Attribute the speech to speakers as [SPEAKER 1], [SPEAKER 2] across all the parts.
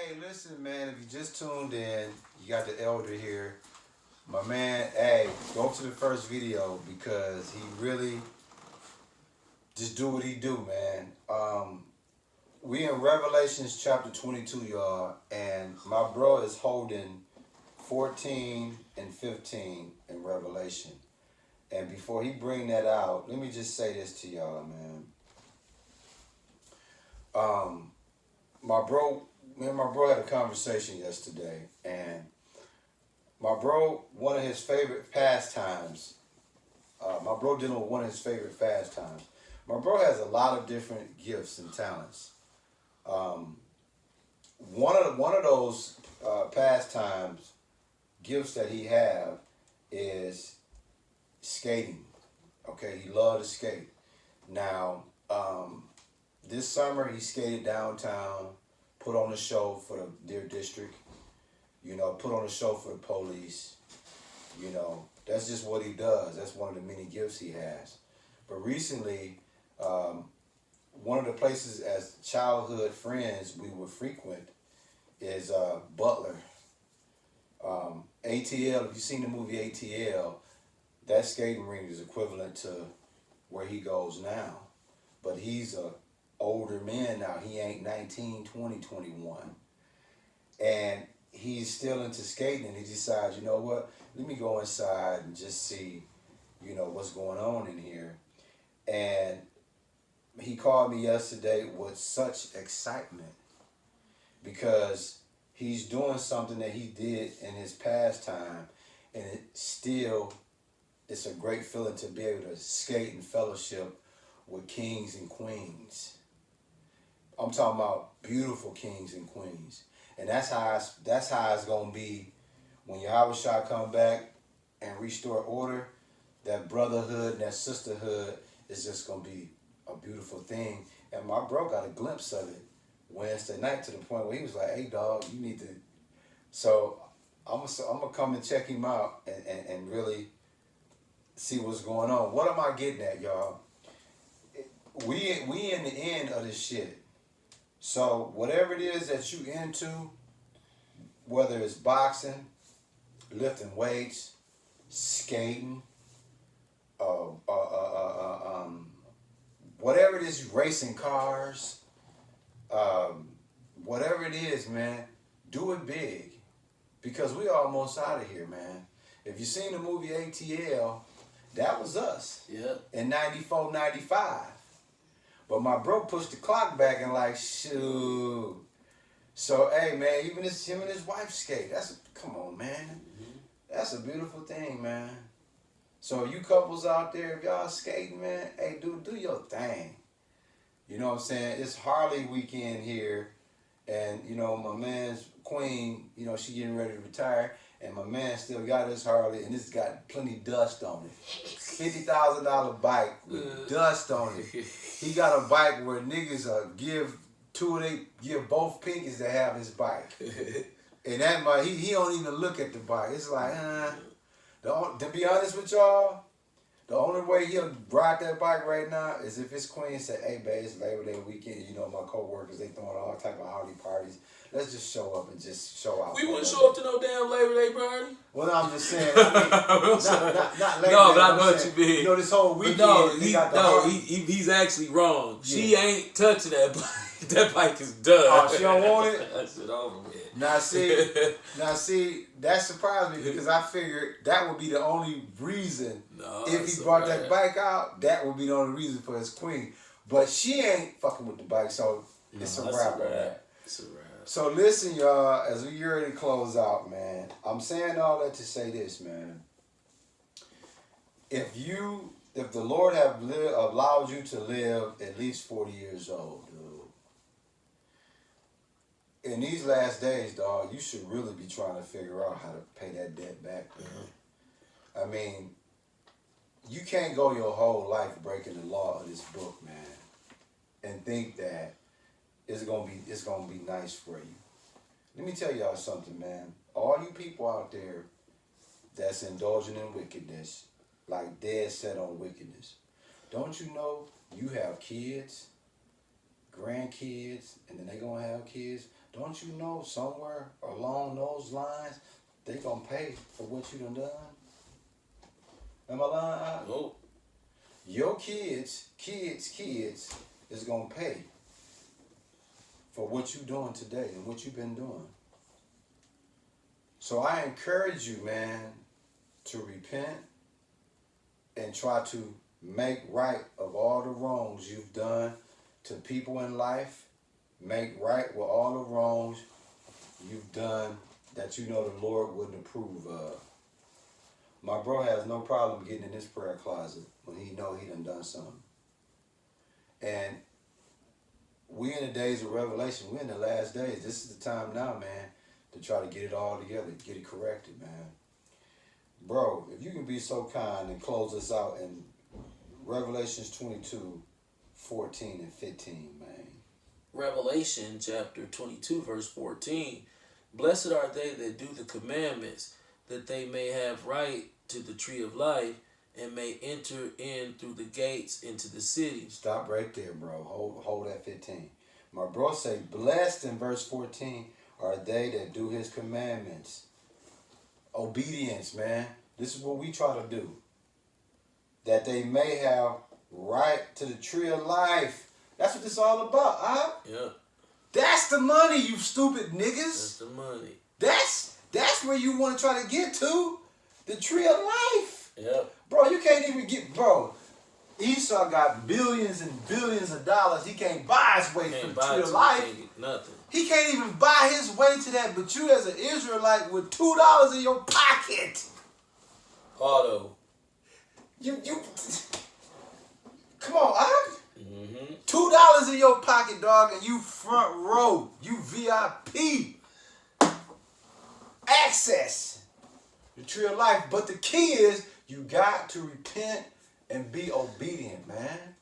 [SPEAKER 1] Hey, listen, man, if you just tuned in, you got the elder here. My man, hey, go to the first video because he really just do what he do, man. We in Revelations chapter 22, y'all, and my bro is holding 14 and 15 in Revelation. And before he bring that out, let me just say this to y'all, man. My bro, me and my bro had a conversation yesterday, and my bro, one of his favorite pastimes, my bro dealing with one of his favorite pastimes. My bro has a lot of different gifts and talents. One of those pastimes, gifts that he have is skating. Okay, he loved to skate. Now, this summer he skated downtown, put on a show for the their district. You know, put on a show for the police. You know, that's just what he does. That's one of the many gifts he has. But recently, one of the places as childhood friends we would frequent is Butler. ATL, if you've seen the movie ATL, that skating rink is equivalent to where he goes now. But he's a older man now. He ain't 19, 20, 21. And he's still into skating, and he decides, you know what, let me go inside and just see, you know, what's going on in here. And he called me yesterday with such excitement because he's doing something that he did in his pastime, and it's a great feeling to be able to skate and fellowship with kings and queens. I'm talking about beautiful kings and queens. And that's how it's gonna be when Yahweh Shah come back and restore order. That brotherhood and that sisterhood is just gonna be a beautiful thing. And my bro got a glimpse of it Wednesday night to the point where he was like, "Hey, dog, you need to." So I'm gonna come and check him out and really see what's going on. What am I getting at, y'all? We in the end of this shit. So whatever it is that you into, whether it's boxing, lifting weights, skating, whatever it is, racing cars, whatever it is, man, do it big, because we almost out of here, man. If you seen the movie ATL, that was us.
[SPEAKER 2] Yeah.
[SPEAKER 1] In 94, 95. But my bro pushed the clock back and like, shoot. So, hey, man, even him and his wife skate. Come on, man. Mm-hmm. That's a beautiful thing, man. So, you couples out there, if y'all skating, man, hey, do your thing. You know what I'm saying? It's Harley weekend here. And, you know, my man's Queen, you know, she getting ready to retire. And my man still got his Harley, and it's got plenty dust on it. $50,000 bike with dust on it. He got a bike where niggas give both pinkies to have his bike. And that might, he don't even look at the bike. It's like, to be honest with y'all, the only way he'll ride that bike right now is if his queen say, "Hey, babe, it's Labor Day weekend. You know, my co-workers, they throwing all type of Harley parties. Let's just show up and just show out."
[SPEAKER 2] We wouldn't show up to no damn Labor Day party.
[SPEAKER 1] Well, no, I'm just saying. I mean, not Labor Day.
[SPEAKER 2] No, but I know what you mean.
[SPEAKER 1] You know, this whole weekend.
[SPEAKER 2] He's actually wrong. Yeah. She ain't touching that bike. That bike is done.
[SPEAKER 1] Oh, she don't want it?
[SPEAKER 2] That shit over with.
[SPEAKER 1] Now see, that surprised me because I figured that would be the only reason if he brought that bike out, that would be the only reason for his queen. But she ain't fucking with the bike, so it's a wrap on that.
[SPEAKER 2] It's a wrap.
[SPEAKER 1] So listen, y'all, as we get ready to close out, man, I'm saying all that to say this, man. If the Lord have allowed you to live at least 40 years old, dude, in these last days, dog, you should really be trying to figure out how to pay that debt back. Mm-hmm. I mean, you can't go your whole life breaking the law of this book, man, and think that it's gonna be nice for you. Let me tell y'all something, man. All you people out there that's indulging in wickedness, like dead set on wickedness, don't you know you have kids, grandkids, and then they gonna have kids? don't you know somewhere along those lines they gonna pay for what you done? Am I lying?
[SPEAKER 2] Nope.
[SPEAKER 1] Your kids is gonna pay for what you doing today and what you've been doing. So I encourage you, man, to repent and try to make right of all the wrongs you've done to people in life. Make right with all the wrongs you've done that you know the Lord wouldn't approve of. My bro has no problem getting in his prayer closet when he know he done something. And we in the days of Revelation, we in the last days. This is the time now, man, to try to get it all together, get it corrected, man. Bro, if you can be so kind and close us out in Revelations 22, 14 and 15, man.
[SPEAKER 2] Revelation chapter 22, verse 14. Blessed are they that do the commandments, that they may have right to the tree of life, and may enter in through the gates into the city.
[SPEAKER 1] Stop right there, bro. Hold that 15. My bro say, blessed in verse 14 are they that do his commandments. Obedience, man. This is what we try to do. That they may have right to the tree of life. That's what this all about, huh?
[SPEAKER 2] Yep.
[SPEAKER 1] That's the money, you stupid niggas.
[SPEAKER 2] That's the money.
[SPEAKER 1] That's where you want to try to get to. The tree of life.
[SPEAKER 2] Yep.
[SPEAKER 1] Bro, you can't even get, bro. Esau got billions and billions of dollars. He can't buy his way from the tree of life.
[SPEAKER 2] Can't get nothing.
[SPEAKER 1] He can't even buy his way to that. But you as an Israelite with $2 in your pocket.
[SPEAKER 2] Auto.
[SPEAKER 1] You come on, huh?
[SPEAKER 2] Mm-hmm.
[SPEAKER 1] $2 in your pocket, dog, and you front row. You VIP. Access. The tree of life. But the key is you got to repent and be obedient, man.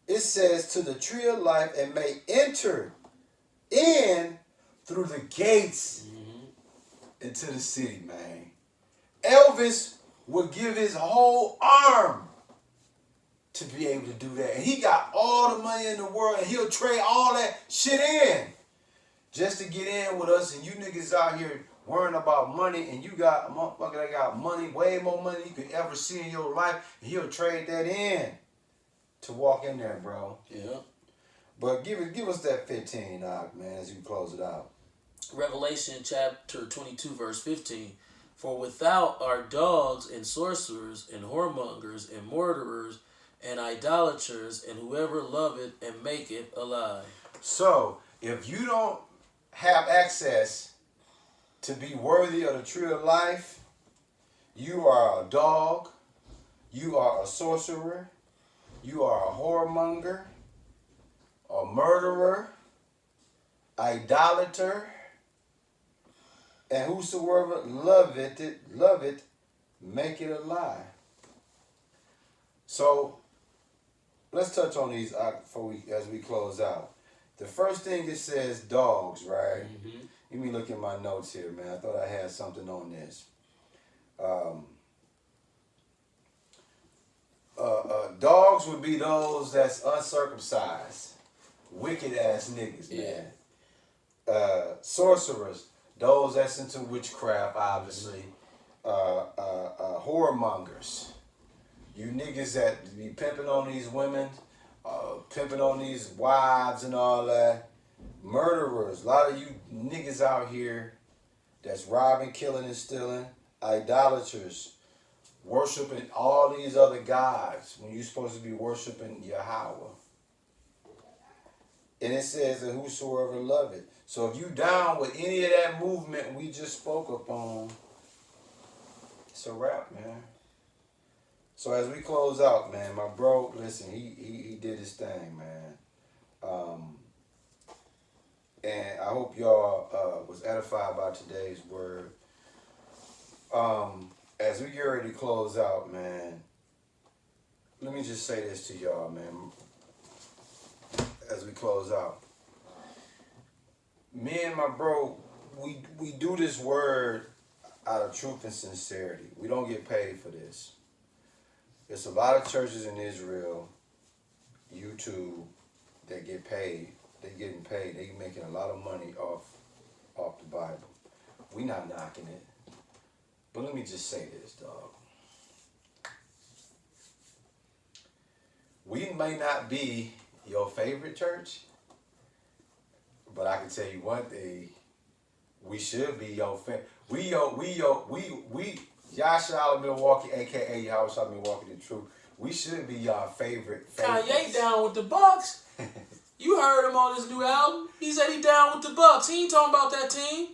[SPEAKER 1] It says to the tree of life and may enter in through the gates into the city, man. Elvis would give his whole arm to be able to do that. And he got all the money in the world and he'll trade all that shit in just to get in with us. And you niggas out here worrying about money, and you got a motherfucker that got money, way more money you could ever see in your life, and he'll trade that in to walk in there, bro.
[SPEAKER 2] Yeah.
[SPEAKER 1] But give us that 15, man, as you close it out.
[SPEAKER 2] Revelation chapter 22, verse 15. For without are dogs and sorcerers and whoremongers and murderers and idolaters and whoever loveth and maketh a lie.
[SPEAKER 1] So, if you don't have access to be worthy of the tree of life, you are a dog, you are a sorcerer, you are a whoremonger, a murderer, idolater, and whosoever loveth, make it a lie. So, let's touch on these as we close out. The first thing it says dogs, right?
[SPEAKER 2] Mm-hmm.
[SPEAKER 1] Let me look at my notes here, man. I thought I had something on this. Dogs would be those that's uncircumcised, wicked ass niggas, man. Sorcerers, those that's into witchcraft, obviously. Whoremongers, you niggas that be pimping on these women, pimping on these wives and all that. Murderers, a lot of you niggas out here that's robbing, killing, and stealing. Idolaters, worshiping all these other gods when you're supposed to be worshiping Yahweh. And it says that whosoever love it. So if you down with any of that movement we just spoke upon, it's a wrap, man. So as we close out, man, my bro, listen, he did his thing, man. And I hope y'all was edified by today's word. As we get ready to close out, man, let me just say this to y'all, man. As we close out, me and my bro, we do this word out of truth and sincerity. We don't get paid for this. There's a lot of churches in Israel, YouTube, that get paid they getting paid. They making a lot of money off the Bible. We not knocking it. But let me just say this, dog. We may not be your favorite church, but I can tell you one thing. We should be your favorite. We Yasha Milwaukee, aka Yasha Milwaukee, the truth. We should be your favorite.
[SPEAKER 2] Kanye down with the Bucks. You heard him on his new album. He said he down with the Bucks. He ain't talking about that team.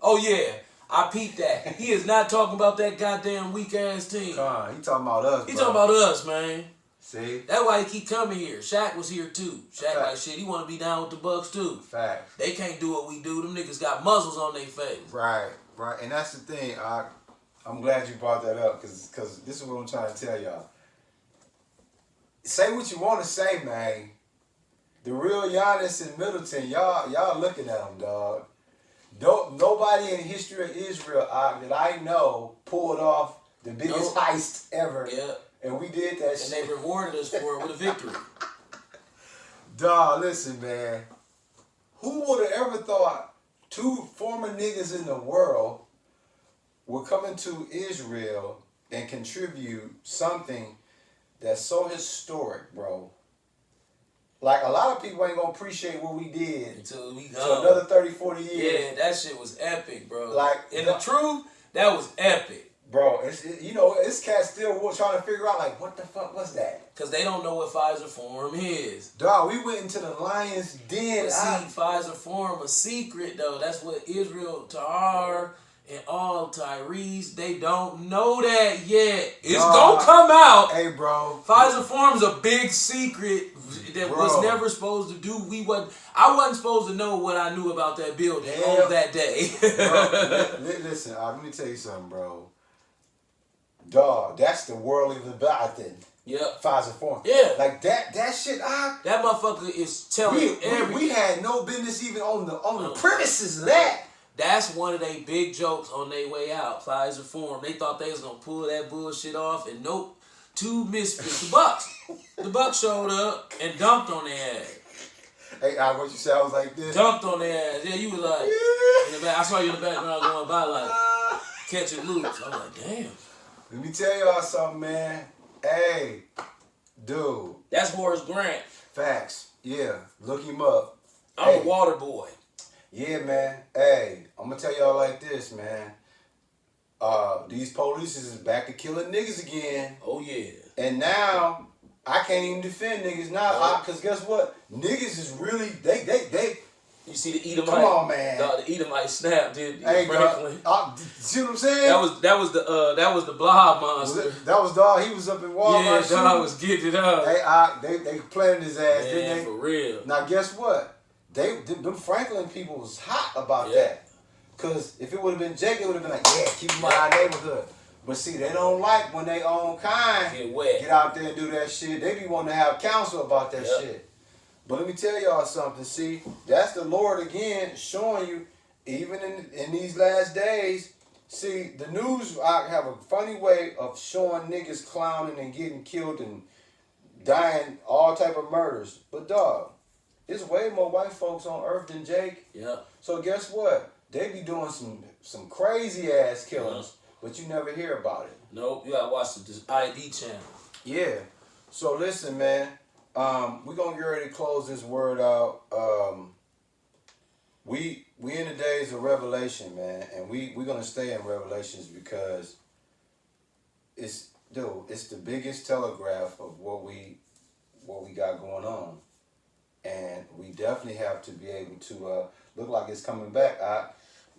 [SPEAKER 2] Oh yeah, I peeped that. He is not talking about that goddamn weak ass team.
[SPEAKER 1] He talking about us.
[SPEAKER 2] He
[SPEAKER 1] bro.
[SPEAKER 2] talking about us, man.
[SPEAKER 1] See?
[SPEAKER 2] That's why he keep coming here. Shaq was here too. Shaq
[SPEAKER 1] Fact.
[SPEAKER 2] like shit. He want to be down with the Bucks too.
[SPEAKER 1] Facts.
[SPEAKER 2] They can't do what we do. Them niggas got muzzles on their face.
[SPEAKER 1] Right. And that's the thing. I'm glad you brought that up because this is what I'm trying to tell y'all. Say what you want to say, man. The real Giannis and Middleton, y'all looking at them, dog. Nobody in the history of Israel that I know pulled off the biggest heist ever.
[SPEAKER 2] Yeah.
[SPEAKER 1] And we did that
[SPEAKER 2] And
[SPEAKER 1] shit.
[SPEAKER 2] they rewarded us for it with a victory.
[SPEAKER 1] Dog, listen, man. Who would have ever thought two former niggas in the world would come into Israel and contribute something that's so historic, bro? Like, a lot of people ain't gonna appreciate what we did
[SPEAKER 2] Until we
[SPEAKER 1] until another 30, 40 years.
[SPEAKER 2] Yeah, that shit was epic, bro.
[SPEAKER 1] Like,
[SPEAKER 2] in the truth, that was epic.
[SPEAKER 1] Bro, this cat still trying to figure out, like, what the fuck was that?
[SPEAKER 2] Because they don't know what Pfizer Forum is.
[SPEAKER 1] Dog, we went into the lion's den.
[SPEAKER 2] But see, Pfizer Forum a secret, though. That's what Israel, Tahar, and all Tyrese, they don't know that yet. It's gonna come out.
[SPEAKER 1] Hey, bro.
[SPEAKER 2] Pfizer Forum's a big secret that was never supposed to do. I wasn't supposed to know what I knew about that building on that day.
[SPEAKER 1] Bro, listen, let me tell you something, bro. Dog, that's the world of the Leviathan.
[SPEAKER 2] Yep.
[SPEAKER 1] Pfizer Forum.
[SPEAKER 2] Yeah.
[SPEAKER 1] Like that shit,
[SPEAKER 2] that motherfucker is telling
[SPEAKER 1] we had no business even on the premises of that.
[SPEAKER 2] That's one of they big jokes on their way out. Pfizer Forum. They thought they was gonna pull that bullshit off, and nope. Two misfits. The Bucks. The Bucks showed up and dumped on their ass.
[SPEAKER 1] Hey, what you said? I was like this.
[SPEAKER 2] Dumped on their ass. Yeah, you was like in the back. I saw you in the background going by like catching loops. I'm like, damn.
[SPEAKER 1] Let me tell y'all something, man. Hey, dude.
[SPEAKER 2] That's Horace Grant.
[SPEAKER 1] Facts. Yeah. Look him up.
[SPEAKER 2] I'm a water boy.
[SPEAKER 1] Yeah, man. Hey, I'm gonna tell y'all like this, man. These police is back to killing niggas again.
[SPEAKER 2] Oh yeah.
[SPEAKER 1] And now I can't even defend niggas now, cause guess what? Niggas is really they.
[SPEAKER 2] You see the Edomite?
[SPEAKER 1] Come on, man.
[SPEAKER 2] The Edomite snap, did
[SPEAKER 1] Hey,
[SPEAKER 2] Franklin?
[SPEAKER 1] See what I'm saying?
[SPEAKER 2] That was the Blob monster.
[SPEAKER 1] That was dog. He was up in Walmart.
[SPEAKER 2] Yeah, dog was getting it up.
[SPEAKER 1] Hey, they planted his ass,
[SPEAKER 2] Man,
[SPEAKER 1] didn't they?
[SPEAKER 2] for real.
[SPEAKER 1] Now guess what? Them Franklin people was hot about that. Cause if it would have been Jake, it would have been like, yeah, keep him in our neighborhood. But see, they don't like when they own kind get out there and do that shit. They be wanting to have counsel about that shit. But let me tell y'all something. See, that's the Lord again showing you, even in these last days. See, the news I have a funny way of showing niggas clowning and getting killed and dying, all type of murders. But dog, there's way more white folks on earth than Jake.
[SPEAKER 2] Yeah.
[SPEAKER 1] So guess what? They be doing some crazy ass killings, but you never hear about it.
[SPEAKER 2] Nope, you gotta watch the ID channel.
[SPEAKER 1] Yeah. So listen, man. We're gonna get ready to close this word out. We in the days of Revelation, man, and we're gonna stay in Revelations because it's the biggest telegraph of what we got going on. And we definitely have to be able to look like it's coming back.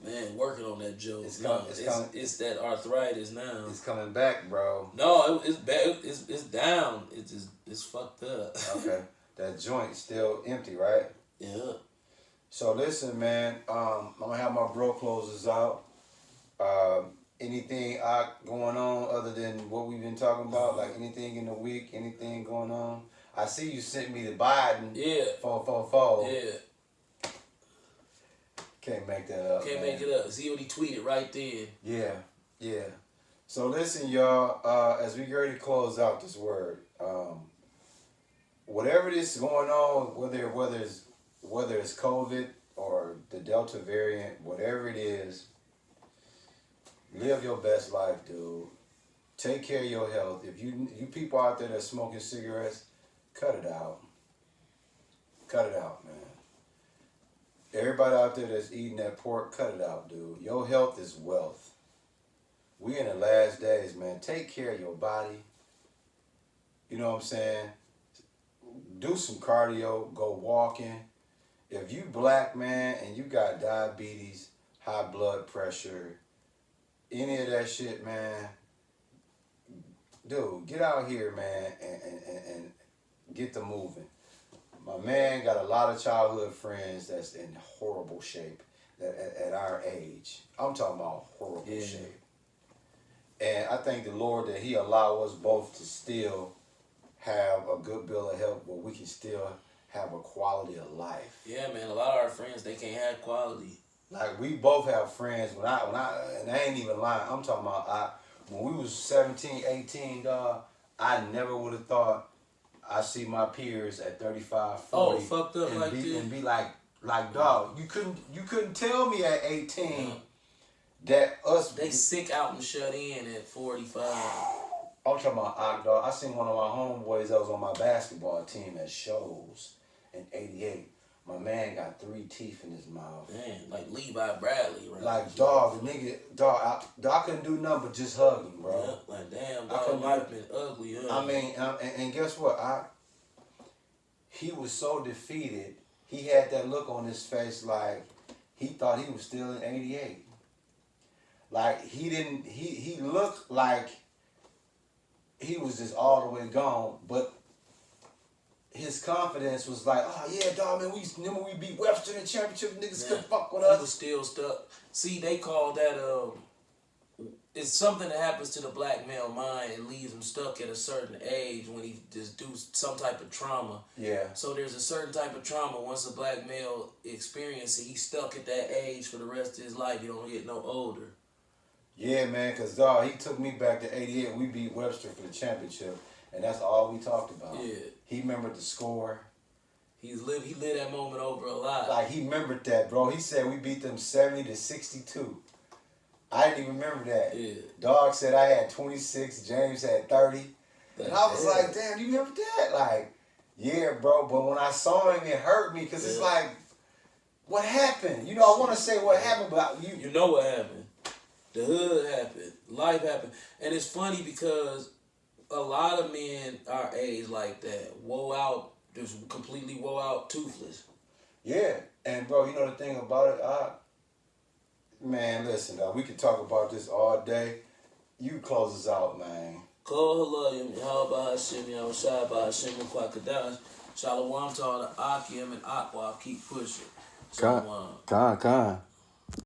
[SPEAKER 2] Man, working on that joke. It's that arthritis now.
[SPEAKER 1] It's coming back, bro.
[SPEAKER 2] No, it's bad. It's down. It's fucked up.
[SPEAKER 1] Okay, that joint still empty, right?
[SPEAKER 2] Yeah.
[SPEAKER 1] So listen, man. I'm gonna have my bro closes out. Anything going on other than what we've been talking about? Like anything in the week? Anything going on? I see you sent me the Biden.
[SPEAKER 2] Yeah.
[SPEAKER 1] 444.
[SPEAKER 2] Yeah.
[SPEAKER 1] Can't make that up.
[SPEAKER 2] Can't make it up. See what he tweeted right then.
[SPEAKER 1] Yeah. So listen, y'all. As we get ready to close out this word, whatever this is going on, whether it's COVID or the Delta variant, whatever it is, live your best life, dude. Take care of your health. If you people out there that's smoking cigarettes, cut it out. Cut it out, man. Everybody out there that's eating that pork, cut it out, dude. Your health is wealth. We in the last days, man. Take care of your body. You know what I'm saying? Do some cardio, go walking. If you black, man, and you got diabetes, high blood pressure, any of that shit, man, dude, get out here, man, and get to moving. My man got a lot of childhood friends that's in horrible shape at our age. I'm talking about horrible shape. And I thank the Lord that he allowed us both to still have a good bill of health, but we can still have a quality of life.
[SPEAKER 2] Yeah, man, a lot of our friends, they can't have quality.
[SPEAKER 1] Like, we both have friends, and I ain't even lying, I'm talking about, when we was 17, 18, dog, I never would have thought I see my peers at 35, 40.
[SPEAKER 2] Fucked up like this.
[SPEAKER 1] And be like, dog, you couldn't tell me at 18 that us...
[SPEAKER 2] They sick out and shut in at 45.
[SPEAKER 1] I'm talking about, dog, I seen one of my homeboys that was on my basketball team at Shows in 88. My man got 3 teeth in his mouth.
[SPEAKER 2] Man, like Levi Bradley, right?
[SPEAKER 1] Like, dog, the nigga, dog, I couldn't do nothing but just hug him, bro.
[SPEAKER 2] Yeah, like, damn, dog, life been ugly, huh?
[SPEAKER 1] I mean, and guess what? He was so defeated. He had that look on his face like he thought he was still in 88. Like, he looked like he was just all the way gone, but his confidence was like, oh yeah, dog, man, remember we beat Webster in the championship, niggas couldn't fuck with us.
[SPEAKER 2] He was still stuck. See, they call that it's something that happens to the black male mind and leaves him stuck at a certain age when he just do some type of trauma.
[SPEAKER 1] Yeah.
[SPEAKER 2] So there's a certain type of trauma once a black male experiences it, he's stuck at that age for the rest of his life. You don't get no older.
[SPEAKER 1] Yeah, man, because, dog, he took me back to 88. We beat Webster for the championship, and that's all we talked about.
[SPEAKER 2] Yeah.
[SPEAKER 1] He remembered the score.
[SPEAKER 2] He lived that moment over a lot.
[SPEAKER 1] Like, he remembered that, bro. He said we beat them 70-62. I didn't even remember that.
[SPEAKER 2] Yeah.
[SPEAKER 1] Dog said I had 26, James had 30. And I was like, damn, you remember that? Like, yeah, bro. But when I saw him, it hurt me because it's like, what happened? You know, I want to say what happened, but
[SPEAKER 2] you know what happened. The hood happened. Life happened. And it's funny because a lot of men our age like that, just completely woe out, toothless.
[SPEAKER 1] Yeah. And, bro, you know the thing about it? Man, listen, dog, we could talk about this all day. You close us out, man.
[SPEAKER 2] Kol halayim, Yahweh Hashem, Yahweh Shai, Hashem, Kwakadash, Shalom to all the Akim and Aqua, keep pushing. Shalom.
[SPEAKER 1] Khan.